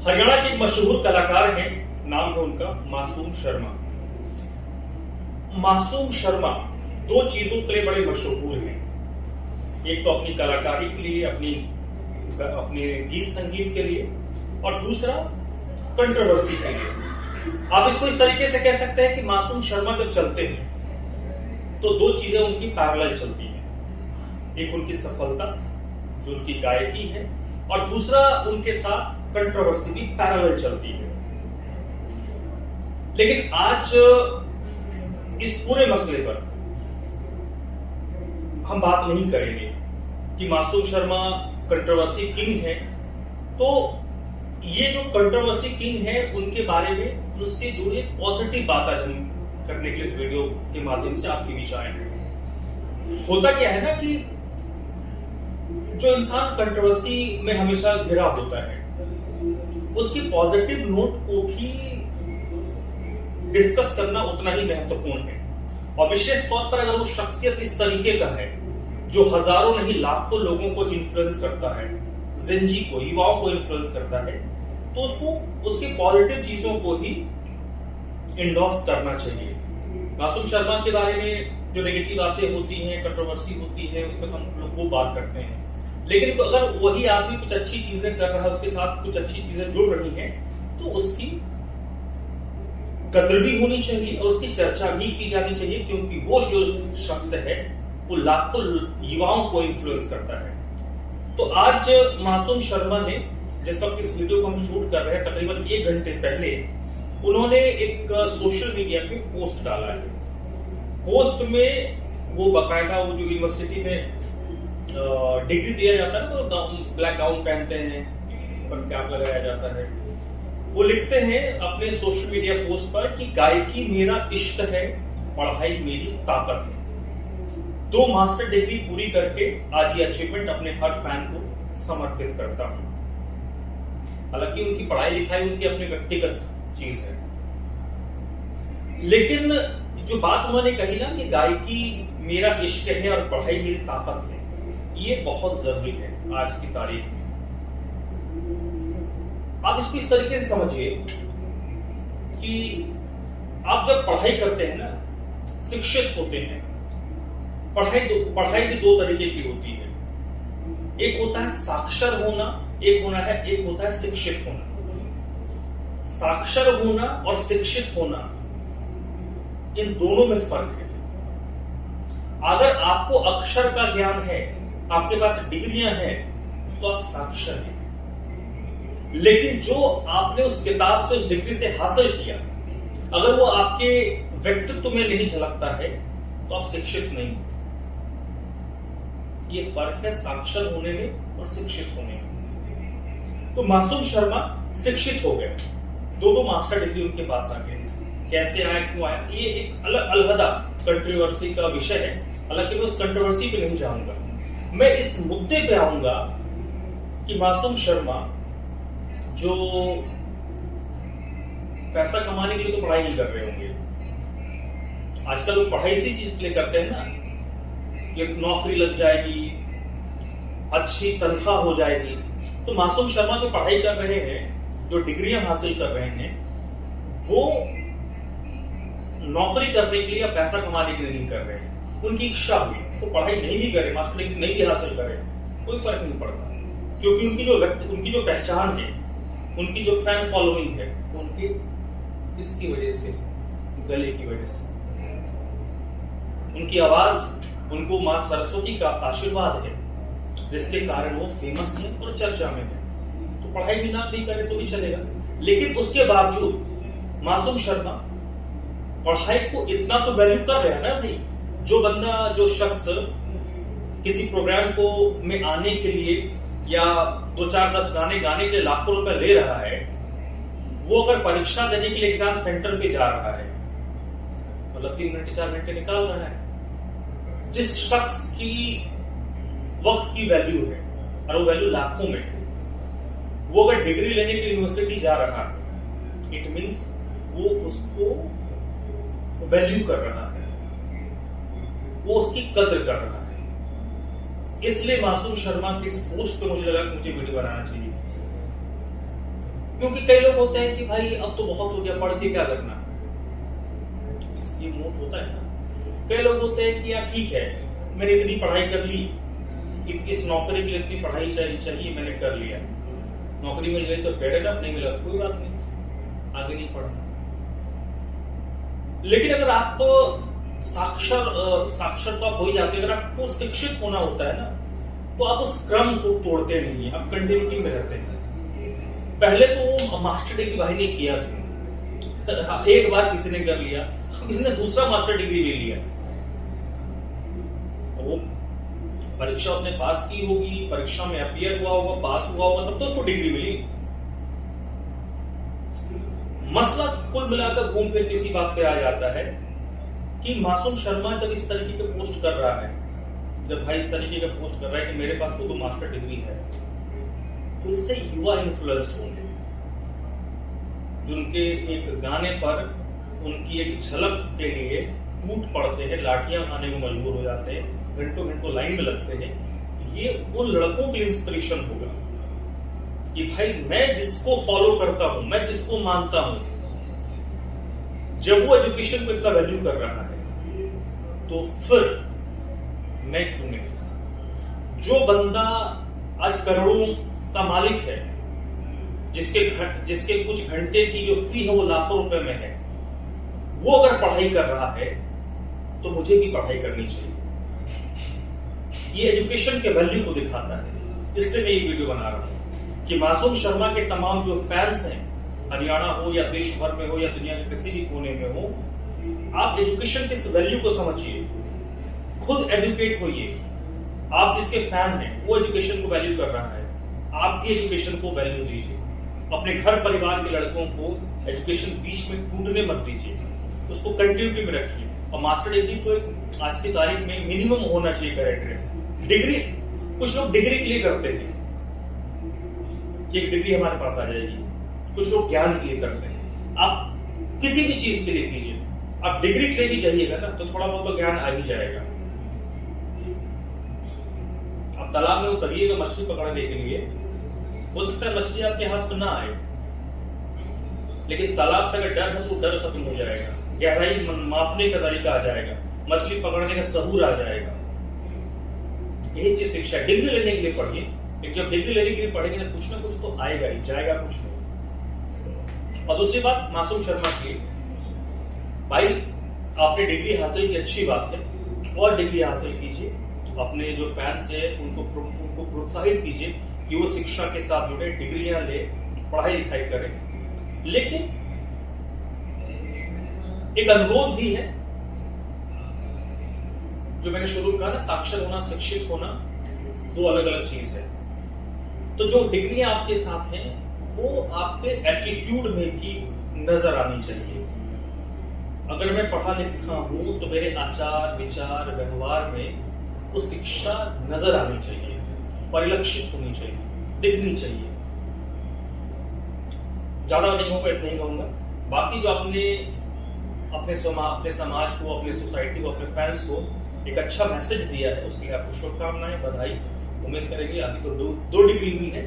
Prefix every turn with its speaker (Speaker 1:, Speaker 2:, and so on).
Speaker 1: हरियाणा के एक मशहूर कलाकार हैं, नाम है उनका मासूम शर्मा। मासूम शर्मा दो चीजों के लिए बड़े मशहूर हैं। एक तो अपनी कलाकारी के लिए, अपने गीत संगीत के लिए, और दूसरा कंट्रोवर्सी के लिए। आप इसको इस तरीके से कह सकते हैं कि मासूम शर्मा जब चलते हैं तो दो चीजें उनकी पैरेलल चलती हैं। एक उनकी सफलता जो उनकी गायकी है, और दूसरा उनके साथ कंट्रोवर्सी भी पैरेलल चलती है। लेकिन आज इस पूरे मसले पर हम बात नहीं करेंगे कि मासूम शर्मा कंट्रोवर्सी किंग है। तो ये जो कंट्रोवर्सी किंग है उनके बारे में, उससे जुड़ी एक पॉजिटिव बात आज हम करने के लिए इस वीडियो के माध्यम से आपके बीच आए हैं। होता क्या है ना कि जो इंसान कंट्रोवर्सी में हमेशा घिरा होता है, उसकी पॉजिटिव नोट को भी डिस्कस करना उतना ही महत्वपूर्ण है। और विशेष तौर पर अगर वो शख्सियत इस तरीके का है जो हजारों नहीं लाखों लोगों को इन्फ्लुएंस करता है, जिंदगी को, युवाओं को इन्फ्लुएंस करता है, तो उसको उसकी पॉजिटिव चीजों को ही इंडोर्स करना चाहिए। मासूम शर्मा के बारे में जो नेगेटिव बातें होती हैं, कंट्रोवर्सी होती है, उसमें हम लोग वो बात करते हैं। लेकिन अगर वही आदमी कुछ अच्छी चीजें कर रहा है, उसके साथ कुछ अच्छी चीजें जुड़ रही हैं, तो उसकी कद्र भी होनी चाहिए और उसकी चर्चा भी की जानी चाहिए, क्योंकि वो जो शख्स है वो लाखों युवाओं को इन्फ्लुएंस करता है। तो आज मासूम शर्मा ने, जिस वक्त इस वीडियो को हम शूट कर रहे हैं, तकरीबन 1 घंटे पहले उन्होंने एक सोशल मीडिया पे पोस्ट डाला है। पोस्ट में वो बाकायदा, वो जो यूनिवर्सिटी में डिग्री दिया जाता है तो ब्लैक गाउन पहनते हैं, पर कैप लगाया जाता है, वो लिखते हैं अपने सोशल मीडिया पोस्ट पर कि गायकी मेरा इश्क है, पढ़ाई मेरी ताकत है। 2 मास्टर डिग्री पूरी करके आज ये अचीवमेंट अपने हर फैन को समर्पित करता हूं। हालांकि उनकी पढ़ाई लिखाई उनकी अपनी व्यक्तिगत चीज है, लेकिन जो बात उन्होंने कही ना कि गायकी मेरा इश्क है और पढ़ाई मेरी ताकत है, ये बहुत जरूरी है आज की तारीख में। आप इसको इस तरीके से समझिए कि आप जब पढ़ाई करते हैं ना, शिक्षित होते हैं, पढ़ाई भी 2 तरीके की होती है। एक होता है साक्षर होना, एक होता है शिक्षित होना। साक्षर होना और शिक्षित होना, इन दोनों में फर्क है। अगर आपको अक्षर का ज्ञान है, आपके पास डिग्रियां हैं, तो आप साक्षर हैं। लेकिन जो आपने उस किताब से, उस डिग्री से हासिल किया, अगर वो आपके व्यक्तित्व में नहीं झलकता है, तो आप शिक्षित नहीं। ये फर्क है साक्षर होने में और शिक्षित होने में। तो मासूम शर्मा शिक्षित हो गए, 2 मास्टर डिग्री उनके पास आ गए। कैसे आया, क्यों आया, ये एक अलहदा कंट्रोवर्सी का विषय है। हालांकि मैं उस कंट्रोवर्सी पे नहीं जाऊंगा, मैं इस मुद्दे पे आऊंगा कि मासूम शर्मा जो पैसा कमाने के लिए तो पढ़ाई नहीं कर रहे होंगे। आजकल लोग पढ़ाई इसी चीज के लिए करते हैं ना कि नौकरी लग जाएगी, अच्छी तनख्वाह हो जाएगी। तो मासूम शर्मा जो पढ़ाई कर रहे हैं, जो डिग्रियां हासिल कर रहे हैं, वो नौकरी करने के लिए या पैसा कमाने के लिए नहीं कर रहे हैं। उनकी इच्छा हुई तो पढ़ाई नहीं भी करे, मास्टर डिग्री नहीं भी हासिल करे, कोई फर्क नहीं पड़ता, क्योंकि उनकी जो पहचान है, उनकी जो फैन फॉलोइंग है, उनकी इसकी वजह से, गले की वजह से, उनकी आवाज, उनको मां सरस्वती का आशीर्वाद है, जिसके कारण वो फेमस है और चर्चा में है। तो पढ़ाई भी ना भी करे तो भी चलेगा, लेकिन उसके बावजूद मासूम शर्मा पढ़ाई को इतना तो वैल्यू कर रहे हैं ना भाई। जो शख्स किसी प्रोग्राम को में आने के लिए या 2-4-10 गाने गाने के लिए लाखों रुपए ले रहा है, वो अगर परीक्षा देने के लिए एग्जाम सेंटर पे जा रहा है, मतलब 3 घंटे 4 घंटे निकाल रहा है। जिस शख्स की वक्त की वैल्यू है और वो वैल्यू लाखों में है, वो अगर डिग्री लेने के लिए यूनिवर्सिटी जा रहा है, इट मींस वो उसको वैल्यू कर रहा है, वो उसकी कद्र कर रहा है। इसलिए मासूम शर्मा की इस पोस्ट पे मुझे लगा कि मुझे वीडियो बनाना चाहिए। क्योंकि कई लोग होते हैं कि भाई अब तो बहुत हो गया, पढ़ के क्या करना, इसकी मोट होता है ना। कई लोग होते हैं कि यार ठीक है, मैंने इतनी पढ़ाई कर ली, इस नौकरी के लिए इतनी पढ़ाई चाहिए मैंने कर लिया, नौकरी मिल गई तो फेयर एनफ, नहीं मिला कोई बात नहीं, आगे नहीं पढ़ना। लेकिन अगर आप साक्षर तो आप हो ही जाते हैं, अगर आपको शिक्षित होना होता है ना, तो आप उस क्रम को तोड़ते नहीं है, आप कंटिन्यूटी में रहते हैं। पहले तो मास्टर डिग्री भाई ने किया था, एक बार किसी ने कर लिया, किसी ने दूसरा मास्टर डिग्री ले लिया, वो परीक्षा उसने पास की होगी, परीक्षा में अपीयर हुआ होगा, पास हुआ होगा, तब तो उसको डिग्री मिली। मसला कुल मिलाकर घूम फिर किसी बात पे आ जाता है कि मासूम शर्मा जब इस तरीके के पोस्ट कर रहा है, जब भाई इस तरीके का पोस्ट कर रहा है कि मेरे पास तो मास्टर डिग्री है, तो इससे युवा इन्फ्लुएंस होंगे, जिनके एक गाने पर उनकी एक झलक के लिए टूट पड़ते हैं, लाठियां खाने में मजबूर हो जाते हैं, घंटों घंटों लाइन में लगते हैं। ये उन लड़कों के लिए इंस्पिरेशन होगा कि भाई मैं जिसको फॉलो करता हूं, मैं जिसको मानता हूं, जब वो एजुकेशन को इतना वैल्यू कर रहा है, तो फिर मैं क्यों नहीं। जो बंदा आज करोड़ों का मालिक है, जिसके कुछ घंटे की जो फी है वो लाखों रुपए में है, वो अगर पढ़ाई कर रहा है तो मुझे भी पढ़ाई करनी चाहिए। ये एजुकेशन के वैल्यू को दिखाता है। इसलिए मैं ये वीडियो बना रहा हूं कि मासूम शर्मा के तमाम जो फैंस हैं, हरियाणा हो या देश भर में हो या दुनिया के किसी भी कोने में हो, आप एजुकेशन के इस वैल्यू को समझिए, खुद एडुकेट होइए। आप जिसके फैन हैं वो एजुकेशन को वैल्यू कर रहा है, आप भी एजुकेशन को वैल्यू दीजिए। अपने घर परिवार के लड़कों को एजुकेशन बीच में टूटने मत दीजिए, उसको कंटिन्यूटी में रखिए। और मास्टर डिग्री तो एक आज की तारीख में मिनिमम होना चाहिए क्राइटेरिया। डिग्री कुछ लोग डिग्री के लिए करते हैं कि एक डिग्री हमारे पास आ जाएगी, कुछ लोग ज्ञान के लिए करते हैं। आप किसी भी चीज के लिए कीजिए, आप डिग्री के लिए भी जाइएगा ना तो थोड़ा बहुत तो ज्ञान आ ही जाएगा। आप तालाब में उतरिएगा मछली पकड़ने के लिए, हो सकता है मछली आपके हाथ में ना आए, लेकिन तालाब से अगर डर है तो डर खत्म हो जाएगा, गहराई मापने का तरीका आ जाएगा, मछली पकड़ने का सहूर आ जाएगा। यही चीज शिक्षा। डिग्री लेने के लिए पढ़िए, लेकिन जब डिग्री लेने के लिए पढ़ेंगे ना कुछ तो आएगा ही, जाएगा कुछ नहीं। और दूसरी बात मासूम शर्मा की, भाई आपने डिग्री हासिल की, अच्छी बात है, और डिग्री हासिल कीजिए। अपने जो फैंस है उनको प्रोत्साहित कीजिए कि वो शिक्षा के साथ जुड़े, डिग्रियां ले, पढ़ाई लिखाई करें। लेकिन एक अनुरोध भी है, जो मैंने शुरू कहा ना, साक्षर होना, शिक्षित होना दो अलग अलग चीज है। तो जो डिग्रियां आपके साथ हैं वो आपके एटीट्यूड में भी नजर आनी चाहिए। अगर मैं पढ़ा लिखा हूं तो मेरे आचार विचार व्यवहार में वो शिक्षा नजर आनी चाहिए, परिलक्षित होनी चाहिए, दिखनी चाहिए। ज्यादा नहीं होगा, इतना ही कहूंगा। बाकी जो अपने समाज को, अपने सोसाइटी को, अपने फैंस को एक अच्छा मैसेज दिया है, उसके लिए आपको शुभकामनाएं, बधाई। उम्मीद करेंगे। अभी तो दो डिग्री हुई है।